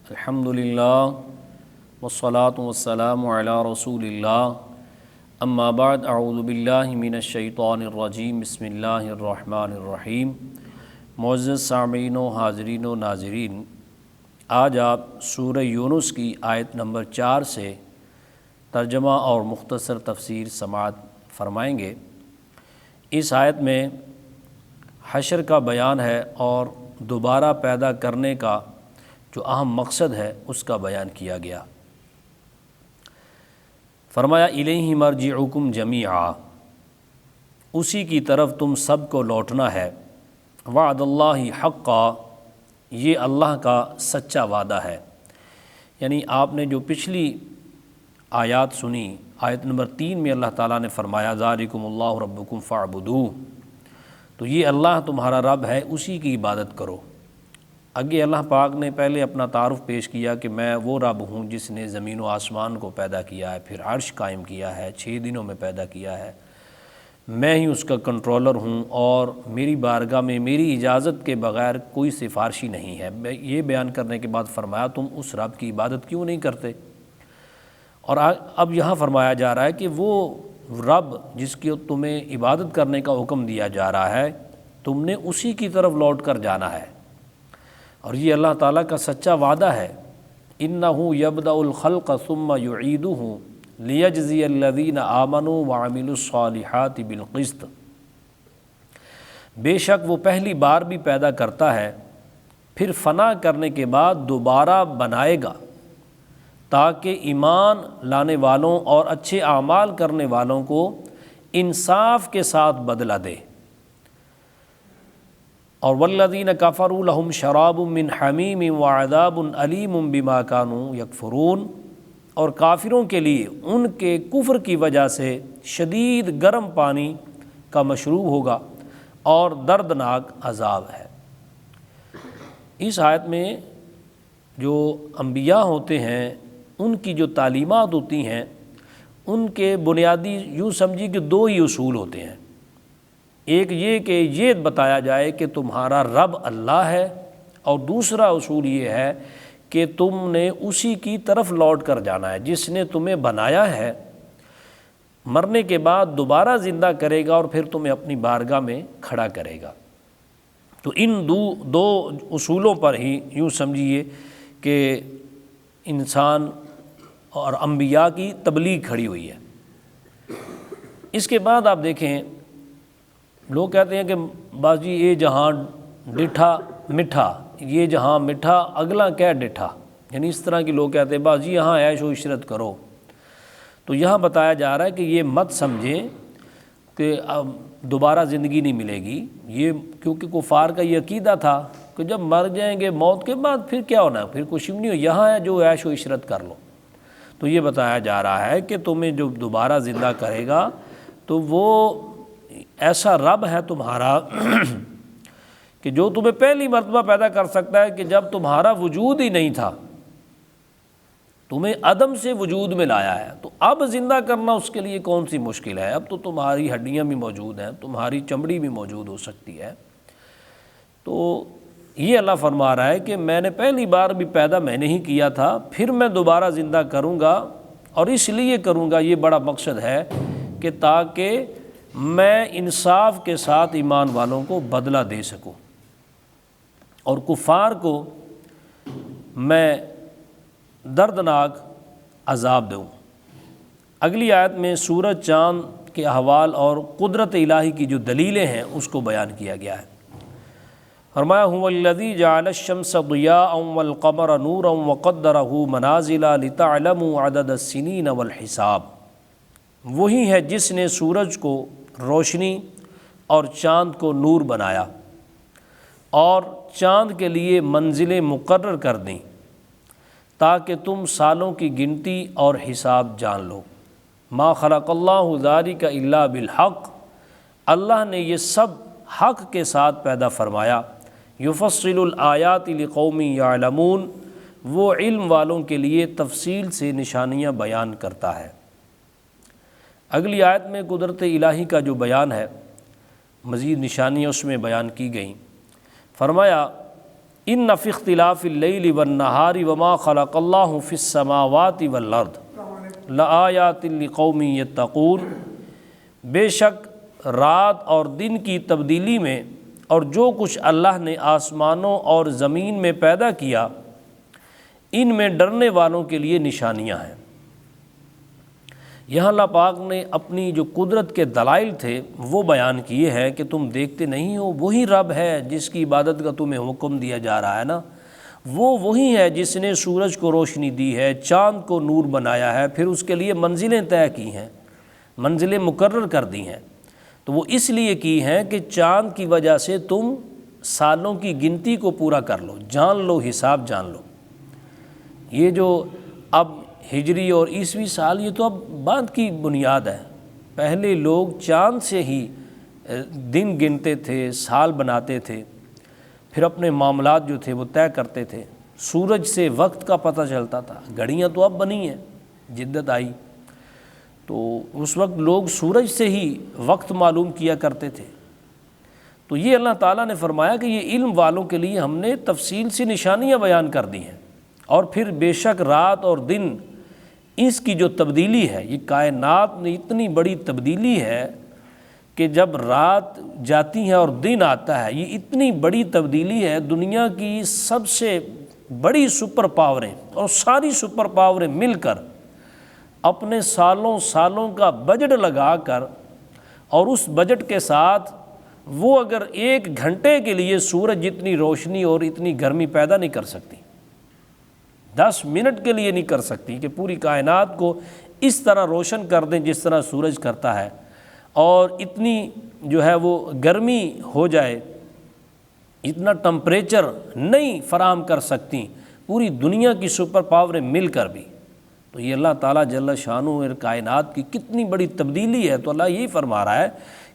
الحمدللہ والصلاة والسلام علی رسول اللہ اما بعد اعوذ باللہ من الشیطان الرجیم بسم اللہ الرحمن الرحیم۔ معزز سامعین و حاضرین و ناظرین، آج آپ سورہ یونس کی آیت نمبر 4 سے ترجمہ اور مختصر تفسیر سماعت فرمائیں گے۔ اس آیت میں حشر کا بیان ہے اور دوبارہ پیدا کرنے کا جو اہم مقصد ہے اس کا بیان کیا گیا۔ فرمایا الیہ مرجعکم جمیعا، اسی کی طرف تم سب کو لوٹنا ہے۔ وعد اللہ حقا، یہ اللہ کا سچا وعدہ ہے۔ یعنی آپ نے جو پچھلی آیات سنی، آیت نمبر 3 میں اللہ تعالیٰ نے فرمایا ذالکم اللہ ربکم فاعبدوہ، تو یہ اللہ تمہارا رب ہے، اسی کی عبادت کرو۔ آگے اللہ پاک نے پہلے اپنا تعارف پیش کیا کہ میں وہ رب ہوں جس نے زمین و آسمان کو پیدا کیا ہے، پھر عرش قائم کیا ہے، 6 دنوں میں پیدا کیا ہے، میں ہی اس کا کنٹرولر ہوں اور میری بارگاہ میں میری اجازت کے بغیر کوئی سفارشی نہیں ہے۔ میں یہ بیان کرنے کے بعد فرمایا تم اس رب کی عبادت کیوں نہیں کرتے؟ اور اب یہاں فرمایا جا رہا ہے کہ وہ رب جس کی تمہیں عبادت کرنے کا حکم دیا جا رہا ہے، تم نے اسی کی طرف لوٹ کر جانا ہے، اور یہ اللہ تعالیٰ کا سچا وعدہ ہے۔ اِنَّهُ يَبْدَأُ الْخَلْقَ ثُمَّ يُعِيدُهُ لِيَجْزِيَ الَّذِينَ آمَنُوا وَعَمِلُوا الصَّالِحَاتِ بِالْقِسْطِ، بے شک وہ پہلی بار بھی پیدا کرتا ہے، پھر فنا کرنے کے بعد دوبارہ بنائے گا تاکہ ایمان لانے والوں اور اچھے اعمال کرنے والوں کو انصاف کے ساتھ بدلہ دے۔ اور والذین کفروا لہم شراب من حمیم وعذاب علیم بما کانوا یکفرون، اور کافروں کے لیے ان کے کفر کی وجہ سے شدید گرم پانی کا مشروب ہوگا اور دردناک عذاب ہے۔ اس آیت میں جو انبیاء ہوتے ہیں ان کی جو تعلیمات ہوتی ہیں، ان کے بنیادی یوں سمجھی کہ 2 ہی اصول ہوتے ہیں۔ ایک یہ کہ یہ بتایا جائے کہ تمہارا رب اللہ ہے، اور دوسرا اصول یہ ہے کہ تم نے اسی کی طرف لوٹ کر جانا ہے جس نے تمہیں بنایا ہے، مرنے کے بعد دوبارہ زندہ کرے گا اور پھر تمہیں اپنی بارگاہ میں کھڑا کرے گا۔ تو ان دو اصولوں پر ہی یوں سمجھیے کہ انسان اور انبیاء کی تبلیغ کھڑی ہوئی ہے۔ اس کے بعد آپ دیکھیں، لوگ کہتے ہیں کہ بازی یہ جہاں ڈٹھا مٹھا، یہ جہاں مٹھا اگلا کیا ڈٹھا، یعنی اس طرح کے لوگ کہتے ہیں بازی یہاں عیش و عشرت کرو۔ تو یہاں بتایا جا رہا ہے کہ یہ مت سمجھیں کہ اب دوبارہ زندگی نہیں ملے گی، یہ کیونکہ کفار کا یہ عقیدہ تھا کہ جب مر جائیں گے موت کے بعد پھر کیا ہونا ہے، پھر کچھ نہیں ہو، یہاں ہے جو عیش و عشرت کر لو۔ تو یہ بتایا جا رہا ہے کہ تمہیں جو دوبارہ زندہ کرے گا تو وہ ایسا رب ہے تمہارا کہ جو تمہیں پہلی مرتبہ پیدا کر سکتا ہے کہ جب تمہارا وجود ہی نہیں تھا، تمہیں عدم سے وجود میں لایا ہے۔ تو اب زندہ کرنا اس کے لیے کون سی مشکل ہے؟ اب تو تمہاری ہڈیاں بھی موجود ہیں، تمہاری چمڑی بھی موجود ہو سکتی ہے۔ تو یہ اللہ فرما رہا ہے کہ میں نے پہلی بار بھی پیدا میں نے ہی کیا تھا، پھر میں دوبارہ زندہ کروں گا، اور اس لیے کروں گا، یہ بڑا مقصد ہے کہ تاکہ میں انصاف کے ساتھ ایمان والوں کو بدلہ دے سکوں اور کفار کو میں دردناک عذاب دوں۔ اگلی آیت میں سورج چاند کے احوال اور قدرت الہی کی جو دلیلیں ہیں اس کو بیان کیا گیا ہے۔ فرمایا هو الذی جعل الشمس ضیاء والقمر نورا وقدرہ منازل لتعلموا عدد السنین والحساب، وہی ہے جس نے سورج کو روشنی اور چاند کو نور بنایا اور چاند کے لیے منزلیں مقرر کر دیں تاکہ تم سالوں کی گنتی اور حساب جان لو۔ ما خلق اللہ ذالک الا بالحق، اللہ نے یہ سب حق کے ساتھ پیدا فرمایا۔ یفصل الآیات لقوم یعلمون، وہ علم والوں کے لیے تفصیل سے نشانیاں بیان کرتا ہے۔ اگلی آیت میں قدرت الہی کا جو بیان ہے، مزید نشانیاں اس میں بیان کی گئیں۔ فرمایا ان فی اختلاف اللیل والنہار وما خلق اللہ فی السماوات والارض لآیات لقوم یتقون، بے شک رات اور دن کی تبدیلی میں اور جو کچھ اللہ نے آسمانوں اور زمین میں پیدا کیا ان میں ڈرنے والوں کے لیے نشانیاں ہیں۔ یہاں اللہ پاک نے اپنی جو قدرت کے دلائل تھے وہ بیان کیے ہیں کہ تم دیکھتے نہیں ہو، وہی رب ہے جس کی عبادت کا تمہیں حکم دیا جا رہا ہے نا، وہی ہے جس نے سورج کو روشنی دی ہے، چاند کو نور بنایا ہے، پھر اس کے لیے منزلیں طے کی ہیں، منزلیں مقرر کر دی ہیں۔ تو وہ اس لیے کی ہیں کہ چاند کی وجہ سے تم سالوں کی گنتی کو پورا کر لو، جان لو، حساب جان لو۔ یہ جو اب ہجری اور عیسوی سال یہ تو اب بعد کی بنیاد ہے، پہلے لوگ چاند سے ہی دن گنتے تھے، سال بناتے تھے، پھر اپنے معاملات جو تھے وہ طے کرتے تھے، سورج سے وقت کا پتہ چلتا تھا۔ گھڑیاں تو اب بنی ہیں، جدت آئی، تو اس وقت لوگ سورج سے ہی وقت معلوم کیا کرتے تھے۔ تو یہ اللہ تعالیٰ نے فرمایا کہ یہ علم والوں کے لیے ہم نے تفصیل سے نشانیاں بیان کر دی ہیں، اور پھر بے شک رات اور دن اس کی جو تبدیلی ہے، یہ کائنات میں اتنی بڑی تبدیلی ہے کہ جب رات جاتی ہے اور دن آتا ہے، یہ اتنی بڑی تبدیلی ہے، دنیا کی سب سے بڑی سپر پاوریں اور ساری سپر پاوریں مل کر اپنے سالوں کا بجٹ لگا کر، اور اس بجٹ کے ساتھ وہ اگر 1 گھنٹے کے لیے سورج جتنی روشنی اور اتنی گرمی پیدا نہیں کر سکتی، 10 منٹ کے لیے نہیں کر سکتی کہ پوری کائنات کو اس طرح روشن کر دیں جس طرح سورج کرتا ہے، اور اتنی جو ہے وہ گرمی ہو جائے، اتنا ٹمپریچر نہیں فراہم کر سکتی پوری دنیا کی سپر پاوریں مل کر بھی۔ تو یہ اللہ تعالیٰ جل شانہ اور کائنات کی کتنی بڑی تبدیلی ہے۔ تو اللہ یہی فرما رہا ہے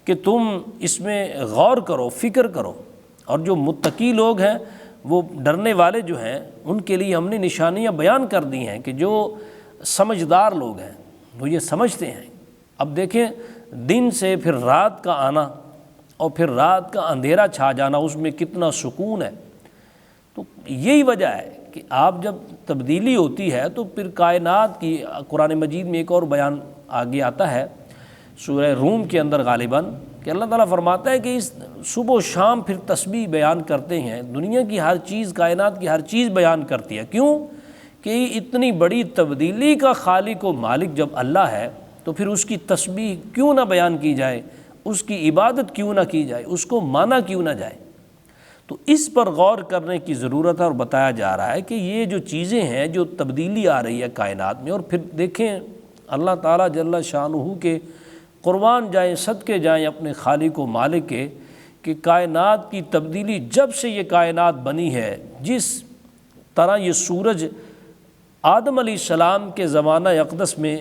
کہ تم اس میں غور کرو، فکر کرو، اور جو متقی لوگ ہیں، وہ ڈرنے والے جو ہیں، ان کے لیے ہم نے نشانیاں بیان کر دی ہیں کہ جو سمجھدار لوگ ہیں وہ یہ سمجھتے ہیں۔ اب دیکھیں، دن سے پھر رات کا آنا اور پھر رات کا اندھیرا چھا جانا، اس میں کتنا سکون ہے۔ تو یہی وجہ ہے کہ آپ جب تبدیلی ہوتی ہے تو پھر کائنات کی، قرآن مجید میں ایک اور بیان آگے آتا ہے سورہ روم کے اندر غالباً، کہ اللہ تعالیٰ فرماتا ہے کہ اس صبح و شام پھر تسبیح بیان کرتے ہیں، دنیا کی ہر چیز، کائنات کی ہر چیز بیان کرتی ہے۔ کیوں؟ کہ اتنی بڑی تبدیلی کا خالق و مالک جب اللہ ہے تو پھر اس کی تسبیح کیوں نہ بیان کی جائے، اس کی عبادت کیوں نہ کی جائے، اس کو مانا کیوں نہ جائے۔ تو اس پر غور کرنے کی ضرورت ہے، اور بتایا جا رہا ہے کہ یہ جو چیزیں ہیں، جو تبدیلی آ رہی ہے کائنات میں، اور پھر دیکھیں اللہ تعالیٰ جل شانہ کے قربان جائیں، صدقے جائیں اپنے خالق و مالک کے، کہ کائنات کی تبدیلی جب سے یہ کائنات بنی ہے، جس طرح یہ سورج آدم علیہ السلام کے زمانہ اقدس میں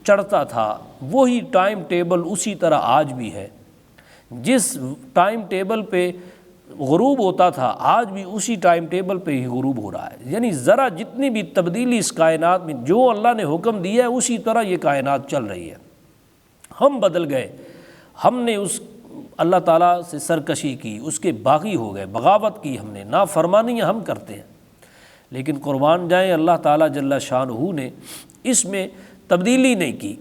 چڑھتا تھا، وہی ٹائم ٹیبل اسی طرح آج بھی ہے۔ جس ٹائم ٹیبل پہ غروب ہوتا تھا، آج بھی اسی ٹائم ٹیبل پہ ہی غروب ہو رہا ہے۔ یعنی ذرا جتنی بھی تبدیلی اس کائنات میں، جو اللہ نے حکم دیا ہے اسی طرح یہ کائنات چل رہی ہے۔ ہم بدل گئے، ہم نے اس اللہ تعالیٰ سے سرکشی کی، اس کے باغی ہو گئے، بغاوت کی، ہم نے نافرمانیاں ہم کرتے ہیں، لیکن قربان جائیں اللہ تعالیٰ جل شانہ نے اس میں تبدیلی نہیں کی۔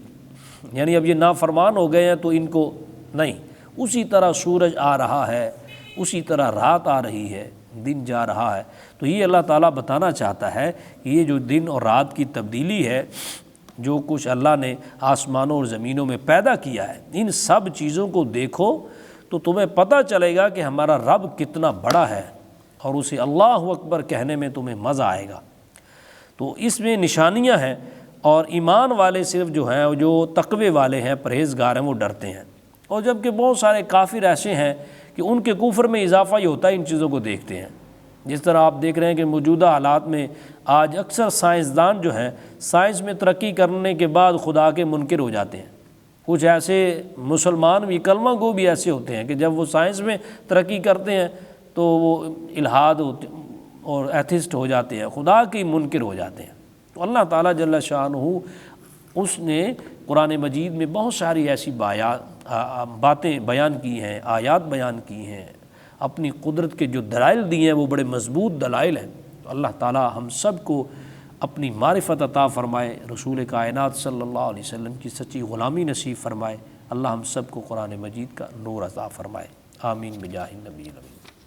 یعنی اب یہ نافرمان ہو گئے ہیں تو ان کو نہیں، اسی طرح سورج آ رہا ہے، اسی طرح رات آ رہی ہے، دن جا رہا ہے۔ تو یہ اللہ تعالیٰ بتانا چاہتا ہے کہ یہ جو دن اور رات کی تبدیلی ہے، جو کچھ اللہ نے آسمانوں اور زمینوں میں پیدا کیا ہے، ان سب چیزوں کو دیکھو تو تمہیں پتہ چلے گا کہ ہمارا رب کتنا بڑا ہے، اور اسے اللہ اکبر کہنے میں تمہیں مزہ آئے گا۔ تو اس میں نشانیاں ہیں، اور ایمان والے صرف جو ہیں، جو تقوی والے ہیں، پرہیزگار ہیں، وہ ڈرتے ہیں۔ اور جبکہ بہت سارے کافر ایسے ہیں کہ ان کے کفر میں اضافہ ہی ہوتا ہے، ان چیزوں کو دیکھتے ہیں۔ جس طرح آپ دیکھ رہے ہیں کہ موجودہ حالات میں آج اکثر سائنسدان جو ہیں، سائنس میں ترقی کرنے کے بعد خدا کے منکر ہو جاتے ہیں۔ کچھ ایسے مسلمان بھی، کلمہ گو بھی ایسے ہوتے ہیں کہ جب وہ سائنس میں ترقی کرتے ہیں تو وہ الحاد اور ایتھسٹ ہو جاتے ہیں، خدا کے منکر ہو جاتے ہیں۔ تو اللہ تعالیٰ جل شانہ اس نے قرآن مجید میں بہت ساری ایسی باتیں بیان کی ہیں، آیات بیان کی ہیں، اپنی قدرت کے جو دلائل دیے ہیں وہ بڑے مضبوط دلائل ہیں۔ تو اللہ تعالی ہم سب کو اپنی معرفت عطا فرمائے، رسول کائنات صلی اللہ علیہ وسلم کی سچی غلامی نصیب فرمائے، اللہ ہم سب کو قرآن مجید کا نور عطا فرمائے، آمین بجاہ النبی الامین۔